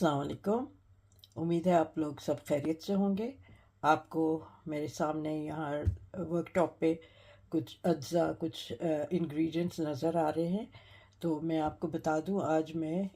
अस्सलाम वालेकुम। उम्मीद है आप लोग सब खैरियत से होंगे। आपको मेरे सामने यहाँ वर्कटॉप पे कुछ अज्जा कुछ इंग्रेडिएंट्स नज़र आ रहे हैं। तो मैं आपको बता दूं, आज मैं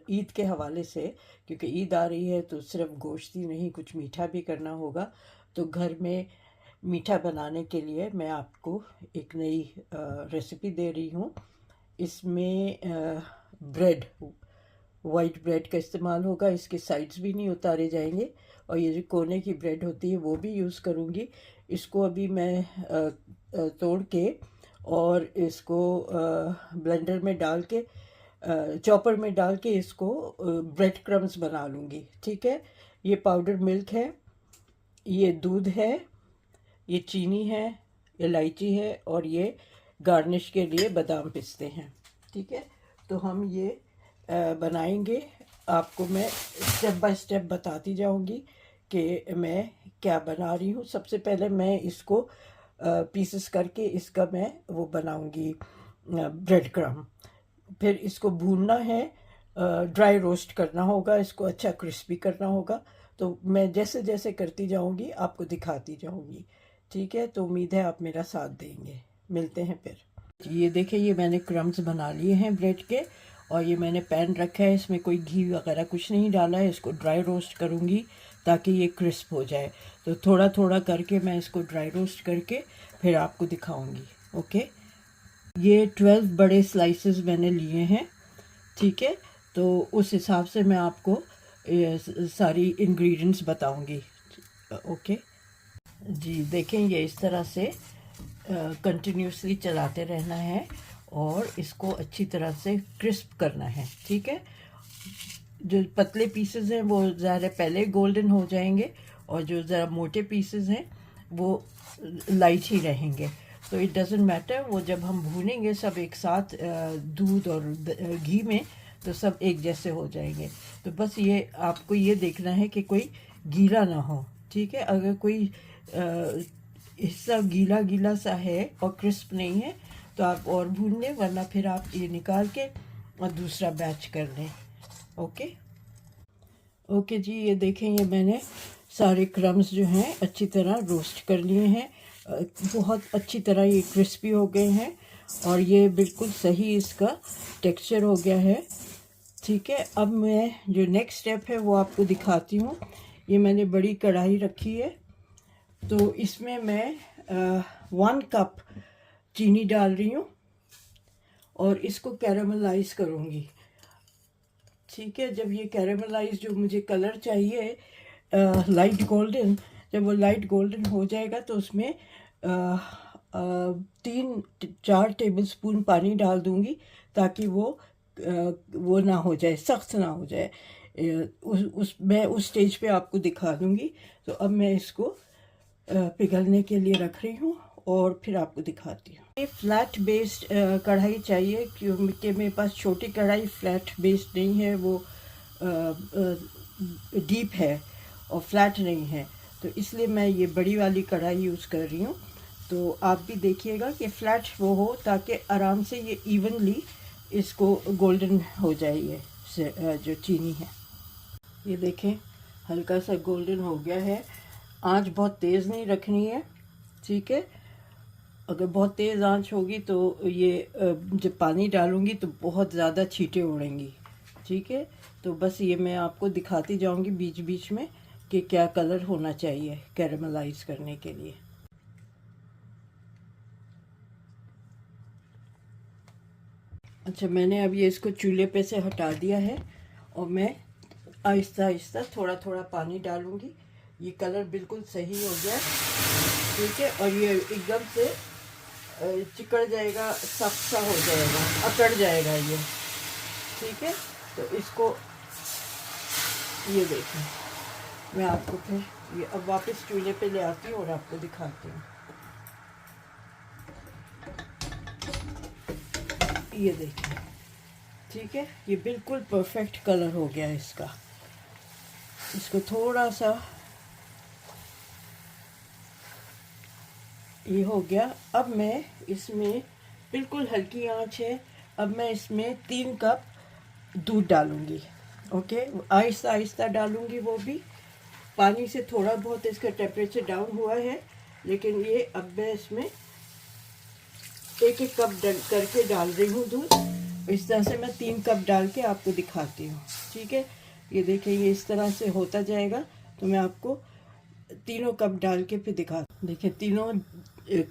ईद के हवाले से, क्योंकि ईद आ रही है तो सिर्फ गोश्त ही नहीं कुछ मीठा भी करना होगा। तो घर में मीठा बनाने के लिए मैं आपको एक नई रेसिपी दे रही हूँ। इसमें ब्रेड, वाइट ब्रेड का इस्तेमाल होगा। इसके साइड्स भी नहीं उतारे जाएंगे और ये जो कोने की ब्रेड होती है वो भी यूज़ करूँगी। इसको अभी मैं तोड़ के और इसको ब्लेंडर में डाल के, चॉपर में डाल के इसको ब्रेड क्रम्स बना लूँगी। ठीक है, ये पाउडर मिल्क है, ये दूध है, ये चीनी है, इलायची है और ये गार्निश के लिए बादाम पिस्ते हैं। ठीक है, तो हम ये बनाएंगे। आपको मैं स्टेप बाय स्टेप बताती जाऊंगी कि मैं क्या बना रही हूँ। सबसे पहले मैं इसको पीसेस करके इसका मैं वो बनाऊंगी ब्रेड क्रम्ब। फिर इसको भूनना है, ड्राई रोस्ट करना होगा, इसको अच्छा क्रिस्पी करना होगा। तो मैं जैसे जैसे करती जाऊंगी आपको दिखाती जाऊंगी। ठीक है, तो उम्मीद है आप मेरा साथ देंगे। मिलते हैं फिर। ये देखिए, ये मैंने क्रम्स बना लिए हैं ब्रेड के और ये मैंने पैन रखा है। इसमें कोई घी वगैरह कुछ नहीं डाला है। इसको ड्राई रोस्ट करूँगी ताकि ये क्रिस्प हो जाए। तो थोड़ा थोड़ा करके मैं इसको ड्राई रोस्ट करके फिर आपको दिखाऊंगी। ओके, ये 12 बड़े स्लाइसेस मैंने लिए हैं। ठीक है, तो उस हिसाब से मैं आपको सारी इंग्रेडिएंट्स बताऊंगी। ओके जी, देखें ये इस तरह से कंटिन्यूसली चलाते रहना है और इसको अच्छी तरह से क्रिस्प करना है। ठीक है, जो पतले पीसेस हैं वो ज़्यादा पहले गोल्डन हो जाएंगे और जो ज़रा मोटे पीसेस हैं वो लाइट ही रहेंगे। तो इट डजेंट मैटर, वो जब हम भूनेंगे सब एक साथ दूध और घी में तो सब एक जैसे हो जाएंगे। तो बस ये आपको ये देखना है कि कोई गीला ना हो। ठीक है, अगर कोई हिस्सा गीला गीला सा है और क्रिस्प नहीं है तो आप और भून लें, वरना फिर आप ये निकाल के और दूसरा बैच कर लें। ओके जी, ये देखें, ये मैंने सारे क्रम्स जो हैं अच्छी तरह रोस्ट कर लिए हैं। बहुत अच्छी तरह ये क्रिस्पी हो गए हैं और ये बिल्कुल सही इसका टेक्सचर हो गया है। ठीक है, अब मैं जो नेक्स्ट स्टेप है वो आपको दिखाती हूँ। ये मैंने बड़ी कढ़ाई रखी है, तो इसमें मैं 1 कप चीनी डाल रही हूँ और इसको कैरामलाइज करूँगी। ठीक है, जब ये कैरामलाइज, जो मुझे कलर चाहिए लाइट गोल्डन, जब वो लाइट गोल्डन हो जाएगा तो उसमें 3-4 टेबलस्पून पानी डाल दूँगी ताकि वो ना हो जाए, सख्त ना हो जाए। मैं उस स्टेज पे आपको दिखा दूँगी। तो अब मैं इसको पिघलने के लिए रख रही हूँ और फिर आपको दिखाती हूँ। ये फ्लैट बेस्ड कढ़ाई चाहिए, क्योंकि मेरे पास छोटी कढ़ाई फ्लैट बेस्ड नहीं है, वो डीप है और फ्लैट नहीं है। तो इसलिए मैं ये बड़ी वाली कढ़ाई यूज़ कर रही हूँ। तो आप भी देखिएगा कि फ्लैट वो हो ताकि आराम से ये इवनली इसको गोल्डन हो जाए। ये जो चीनी है, ये देखें हल्का सा गोल्डन हो गया है। आंच बहुत तेज़ नहीं रखनी है। ठीक है, अगर बहुत तेज़ आंच होगी तो ये जब पानी डालूंगी तो बहुत ज़्यादा छींटे उड़ेंगी। ठीक है, तो बस ये मैं आपको दिखाती जाऊंगी बीच बीच में कि क्या कलर होना चाहिए कैरामलाइज करने के लिए। अच्छा, मैंने अब ये इसको चूल्हे पे से हटा दिया है और मैं आहिस्ता आहिस्ता थोड़ा थोड़ा पानी डालूंगी। ये कलर बिल्कुल सही हो गया। ठीक है, और ये एकदम से चिकड़ जाएगा, सख्त सा हो जाएगा, अकड़ जाएगा ये। ठीक है, तो इसको ये देखें, मैं आपको फिर ये अब वापस चूल्हे पे ले आती हूँ और आपको दिखाती हूँ। ये देखें, ठीक है, ये बिल्कुल परफेक्ट कलर हो गया इसका। इसको थोड़ा सा ये हो गया। अब मैं इसमें, बिल्कुल हल्की आंच है, अब मैं इसमें 3 कप दूध डालूंगी। ओके, आहिस्ता आहिस्ता डालूंगी, वो भी पानी से थोड़ा बहुत इसका टेम्परेचर डाउन हुआ है, लेकिन ये अब मैं इसमें एक एक कप करके डाल रही हूँ दूध। इस तरह से मैं 3 कप डाल के आपको दिखाती हूँ, ठीक है। ये देखिए, ये इस तरह से होता जाएगा, तो मैं आपको तीनों कप डाल के फिर दिखा। देखिए, तीनों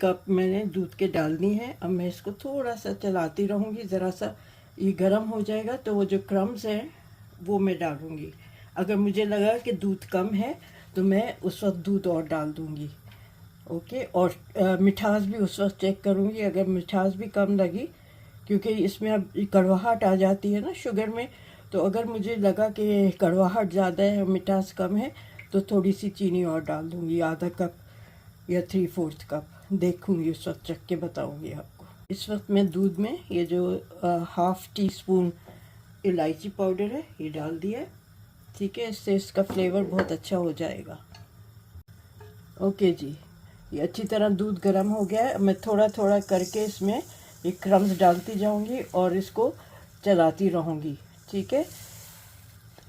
कप मैंने दूध के डाल दी हैं। अब मैं इसको थोड़ा सा चलाती रहूँगी, ज़रा सा ये गर्म हो जाएगा तो वो जो क्रम्स हैं वो मैं डालूँगी। अगर मुझे लगा कि दूध कम है तो मैं उस वक्त दूध और डाल दूँगी, ओके। और मिठास भी उस वक्त चेक करूँगी, अगर मिठास भी कम लगी, क्योंकि इसमें अब कड़वाहट आ जाती है ना शुगर में, तो अगर मुझे लगा कि कड़वाहट ज़्यादा है और मिठास कम है तो थोड़ी सी चीनी और डाल दूँगी, आधा कप या 3/4 कप, देखूँगी उस वक्त, चख के बताऊँगी आपको। इस वक्त मैं दूध में ये जो 1/2 टीस्पून इलायची पाउडर है ये डाल दिया है, ठीक है। इससे इसका फ्लेवर बहुत अच्छा हो जाएगा। ओके जी, ये अच्छी तरह दूध गर्म हो गया है। मैं थोड़ा थोड़ा करके इसमें ये क्रम्स डालती जाऊंगी और इसको चलाती रहूंगी, ठीक है।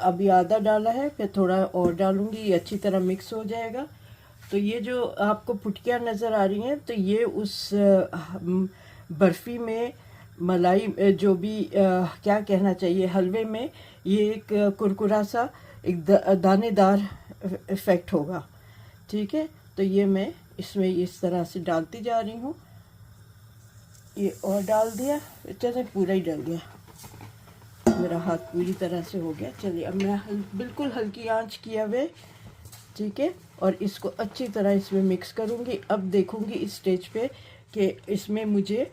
अभी आधा डाला है, फिर थोड़ा और डालूंगी, ये अच्छी तरह मिक्स हो जाएगा। तो ये जो आपको पुटकियाँ नज़र आ रही हैं, तो ये उस बर्फ़ी में मलाई, जो भी क्या कहना चाहिए, हलवे में ये एक कुरकुरा सा एक दानेदार इफ़ेक्ट होगा, ठीक है। तो ये मैं इसमें इस तरह से डालती जा रही हूँ। ये और डाल दिया, चलिए पूरा ही डल गया, मेरा हाथ पूरी तरह से हो गया। चलिए अब मैं बिल्कुल हल्की आंच किया हुए, ठीक है, और इसको अच्छी तरह इसमें मिक्स करूँगी। अब देखूँगी इस स्टेज पे कि इसमें मुझे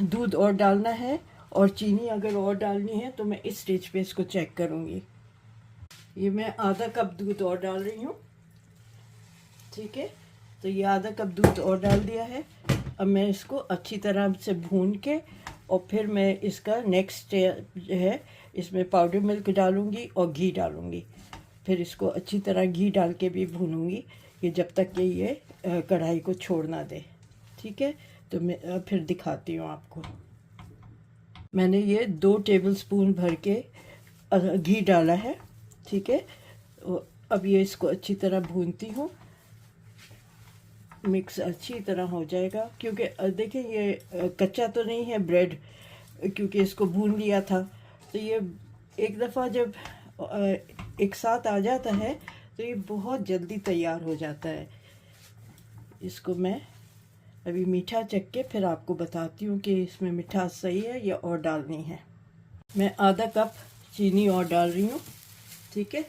दूध और डालना है और चीनी अगर और डालनी है तो मैं इस स्टेज पे इसको चेक करूँगी। ये मैं आधा कप दूध और डाल रही हूँ, ठीक है। तो ये आधा कप दूध और डाल दिया है। अब मैं इसको अच्छी तरह से भून के और फिर मैं इसका नेक्स्ट जो है, इसमें पाउडर मिल्क डालूँगी और घी डालूँगी। फिर इसको अच्छी तरह घी डाल के भी भूनूँगी कि जब तक कि ये कढ़ाई को छोड़ ना दे, ठीक है। तो मैं फिर दिखाती हूँ आपको। मैंने ये 2 टेबलस्पून भर के घी डाला है, ठीक है। अब ये इसको अच्छी तरह भूनती हूँ, मिक्स अच्छी तरह हो जाएगा। क्योंकि देखिए ये कच्चा तो नहीं है ब्रेड, क्योंकि इसको भून लिया था। तो ये एक दफ़ा जब एक साथ आ जाता है तो ये बहुत जल्दी तैयार हो जाता है। इसको मैं अभी मीठा चख के फिर आपको बताती हूँ कि इसमें मिठास सही है या और डालनी है। मैं आधा कप चीनी और डाल रही हूँ, ठीक है,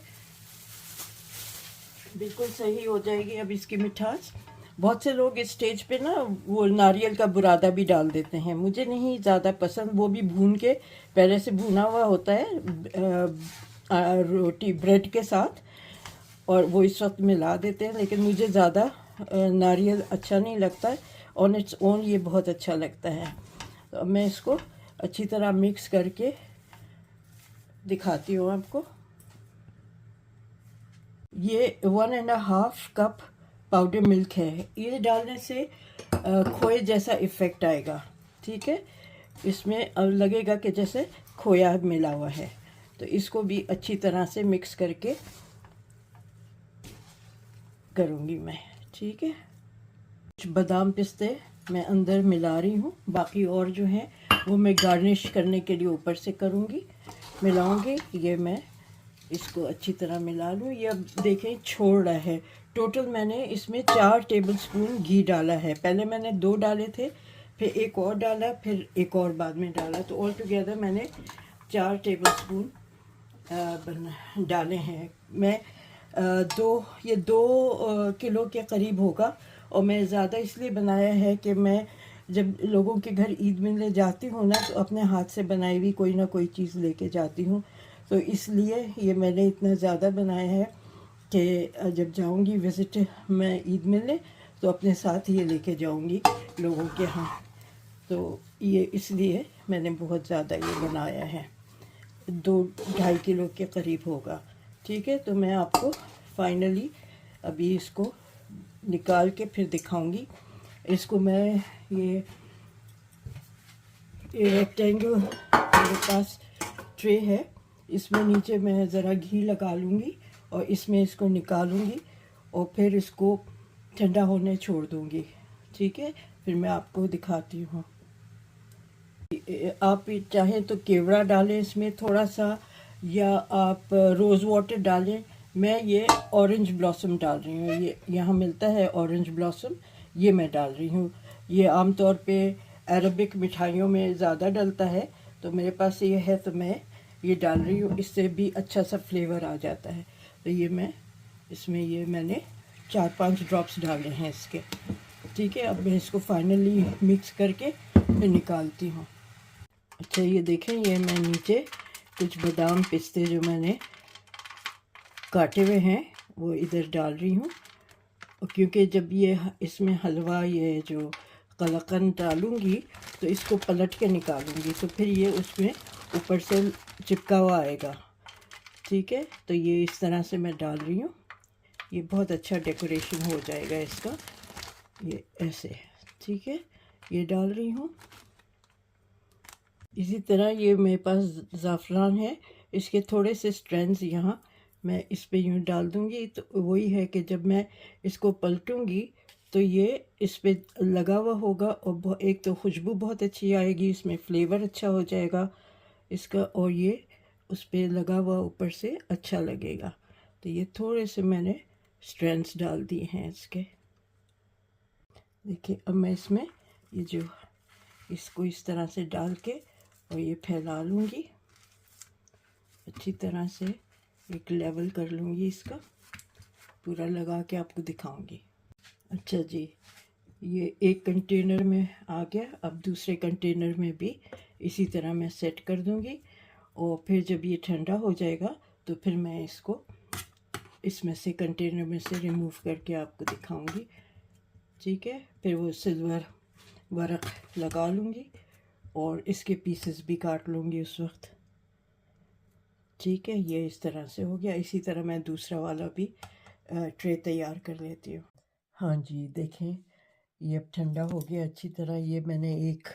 बिल्कुल सही हो जाएगी अब इसकी मिठास। बहुत से लोग इस स्टेज पे ना वो नारियल का बुरादा भी डाल देते हैं, मुझे नहीं ज़्यादा पसंद। वो भी भून के, पहले से भुना हुआ होता है रोटी ब्रेड के साथ, और वो इस वक्त मिला देते हैं, लेकिन मुझे ज़्यादा नारियल अच्छा नहीं लगता है। ऑन इट्स ओन ये बहुत अच्छा लगता है। तो अब मैं इसको अच्छी तरह मिक्स करके दिखाती हूँ आपको। ये 1.5 कप पाउडर मिल्क है, ये डालने से खोए जैसा इफ़ेक्ट आएगा, ठीक है। इसमें अब लगेगा कि जैसे खोया मिला हुआ है। तो इसको भी अच्छी तरह से मिक्स करके करूँगी मैं, ठीक है। कुछ बादाम पिस्ते मैं अंदर मिला रही हूँ, बाकी और जो हैं वो मैं गार्निश करने के लिए ऊपर से करूँगी, मिलाऊँगी। ये मैं इसको अच्छी तरह मिला लूँ। ये अब देखें छोड़ रहा है। टोटल मैंने इसमें 4 टेबलस्पून घी डाला है। पहले मैंने 2 डाले थे, फिर एक और डाला, फिर एक और बाद में डाला, तो ऑल टुगेदर मैंने 4 टेबलस्पून डाले हैं। मैं ये 2 किलो के करीब होगा। और मैं ज़्यादा इसलिए बनाया है कि मैं जब लोगों के घर ईद मिलने जाती हूँ ना, तो अपने हाथ से बनाई हुई कोई ना कोई चीज़ लेके जाती हूँ। तो इसलिए ये मैंने इतना ज़्यादा बनाया है कि जब जाऊँगी विज़िट मैं ईद मिलने, तो अपने साथ ये लेके जाऊँगी लोगों के यहाँ। तो ये इसलिए मैंने बहुत ज़्यादा ये बनाया है, 2-2.5 किलो के करीब होगा, ठीक है। तो मैं आपको फाइनली अभी इसको निकाल के फिर दिखाऊंगी। इसको मैं ये रेक्टेंगल मेरे पास ट्रे है, इसमें नीचे मैं ज़रा घी लगा लूँगी और इसमें इसको निकालूँगी और फिर इसको ठंडा होने छोड़ दूँगी। ठीक है, फिर मैं आपको दिखाती हूँ। आप चाहें तो केवड़ा डालें इसमें थोड़ा सा, या आप रोज़ वाटर डालें। मैं ये ऑरेंज ब्लॉसम डाल रही हूँ, ये यहाँ मिलता है ऑरेंज ब्लॉसम, ये मैं डाल रही हूँ। ये आमतौर पे अरबिक मिठाइयों में ज़्यादा डलता है, तो मेरे पास ये है तो मैं ये डाल रही हूँ। इससे भी अच्छा सा फ्लेवर आ जाता है। तो ये मैं इसमें ये मैंने 4-5 ड्रॉप्स डाले हैं इसके। ठीक है, अब मैं इसको फाइनली मिक्स करके फिर निकालती हूँ। अच्छा, ये देखें, ये मैं नीचे कुछ बादाम पिस्ते जो मैंने काटे हुए हैं वो इधर डाल रही हूँ, क्योंकि जब ये इसमें हलवा ये जो कलाकंद डालूँगी तो इसको पलट के निकालूँगी, तो फिर ये उसमें ऊपर से चिपका हुआ आएगा। ठीक है, तो ये इस तरह से मैं डाल रही हूँ। ये बहुत अच्छा डेकोरेशन हो जाएगा इसका, ये ऐसे। ठीक है, ये डाल रही हूँ। इसी तरह ये मेरे पास ज़ाफ़रान है, इसके थोड़े से स्ट्रैंड्स यहाँ मैं इस पे यूँ डाल दूँगी। तो वही है कि जब मैं इसको पलटूँगी तो ये इस पे लगा हुआ होगा और एक तो खुशबू बहुत अच्छी आएगी, इसमें फ्लेवर अच्छा हो जाएगा इसका, और ये उस पर लगा हुआ ऊपर से अच्छा लगेगा। तो ये थोड़े से मैंने स्ट्रैंड्स डाल दिए हैं इसके। देखिए, अब मैं इसमें ये जो इसको इस तरह से डाल के और ये फैला लूँगी अच्छी तरह से, एक लेवल कर लूँगी इसका, पूरा लगा के आपको दिखाऊंगी। अच्छा जी, ये एक कंटेनर में आ गया। अब दूसरे कंटेनर में भी इसी तरह मैं सेट कर दूँगी और फिर जब ये ठंडा हो जाएगा तो फिर मैं इसको इसमें से कंटेनर में से रिमूव करके आपको दिखाऊंगी। ठीक है, फिर वो सिल्वर वर्क लगा लूँगी और इसके पीसेस भी काट लूँगी उस वक्त। ठीक है, ये इस तरह से हो गया। इसी तरह मैं दूसरा वाला भी ट्रे तैयार कर लेती हूँ। हाँ जी, देखें, ये अब ठंडा हो गया अच्छी तरह। ये मैंने एक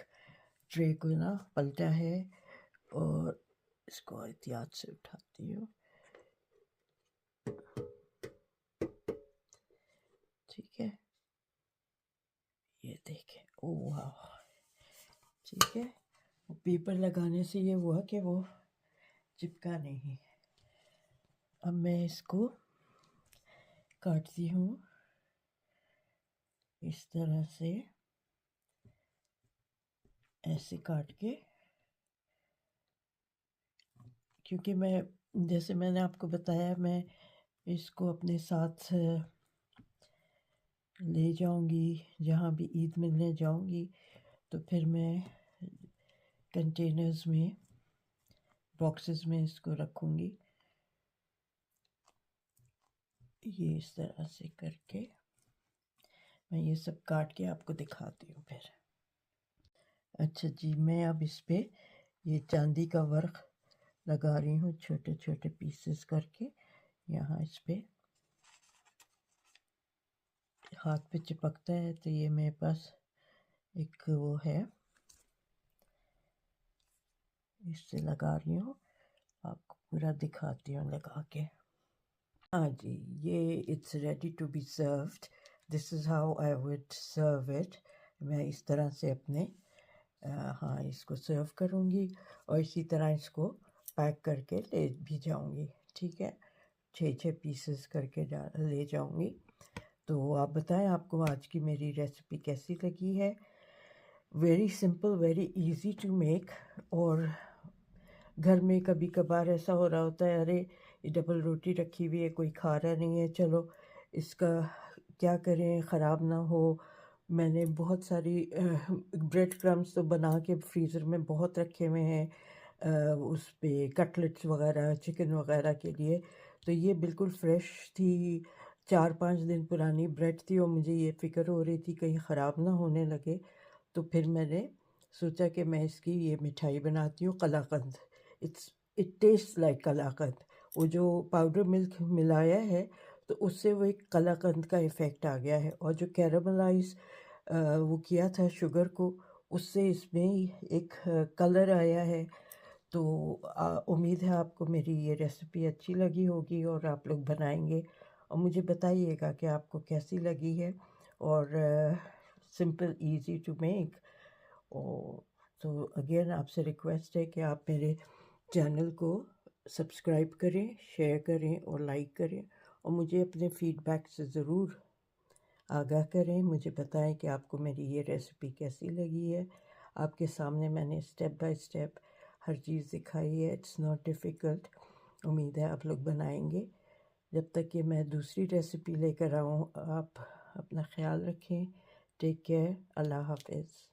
ट्रे को ना पलटा है और इसको एहतियात से उठाती हूँ। ठीक है, ये देखें, ओह वाह। ठीक है, पेपर लगाने से ये हुआ कि वो चिपका नहीं। अब मैं इसको काटती हूँ इस तरह से, ऐसे काट के, क्योंकि मैं जैसे मैंने आपको बताया मैं इसको अपने साथ ले जाऊंगी जहाँ भी ईद मिलने जाऊंगी, तो फिर मैं कंटेनर्स में बॉक्सेस में इसको रखूंगी। ये इस तरह से करके मैं ये सब काट के आपको दिखाती हूँ फिर। अच्छा जी, मैं अब इस पे ये चांदी का वर्क लगा रही हूँ छोटे छोटे पीसेस करके। यहाँ इस पे हाथ पे चिपकता है, तो ये मेरे पास एक वो है, इससे लगा रही हूँ, आपको पूरा दिखाती हूँ लगा के। हाँ जी, ये it's ready to be served. This is how I would serve it. मैं इस तरह से अपने हाँ इसको सर्व करूँगी और इसी तरह इसको पैक करके ले भी जाऊँगी। ठीक है, 6-6 पीसेस करके ले जाऊँगी। तो आप बताएं आपको आज की मेरी रेसिपी कैसी लगी है। Very simple, very easy to make. और घर में कभी कभार ऐसा हो रहा होता है, अरे ये डबल रोटी रखी हुई है, कोई खा रहा नहीं है, चलो इसका क्या करें ख़राब ना हो। मैंने बहुत सारी ब्रेड क्रम्स तो बना के फ्रीज़र में बहुत रखे हुए हैं उस पे कटलेट्स वगैरह, चिकन वगैरह के लिए। तो ये बिल्कुल फ्रेश थी, 4-5 दिन पुरानी ब्रेड थी और मुझे ये फ़िक्र हो रही थी कहीं ख़राब ना होने लगे। तो फिर मैंने सोचा कि मैं इसकी ये मिठाई बनाती हूँ, कलाकंद। इट टेस्ट लाइक कलाकंद। वो जो पाउडर मिल्क मिलाया है तो उससे वो एक कलाकंद का इफ़ेक्ट आ गया है, और जो कैरामलाइज वो किया था शुगर को, उससे इसमें एक कलर आया है। तो उम्मीद है आपको मेरी ये रेसिपी अच्छी लगी होगी और आप लोग बनाएंगे और मुझे बताइएगा कि आपको कैसी लगी है। और सिंपल इजी टू मेक। और तो अगेन आपसे रिक्वेस्ट है कि आप मेरे चैनल को सब्सक्राइब करें, शेयर करें और लाइक करें और मुझे अपने फीडबैक से ज़रूर आगाह करें। मुझे बताएं कि आपको मेरी ये रेसिपी कैसी लगी है। आपके सामने मैंने स्टेप बाय स्टेप हर चीज़ दिखाई है। It's not difficult. उम्मीद है आप लोग बनाएंगे। जब तक कि मैं दूसरी रेसिपी लेकर आऊँ, आप अपना ख्याल रखें। Take care. अल्लाह हाफ़िज़।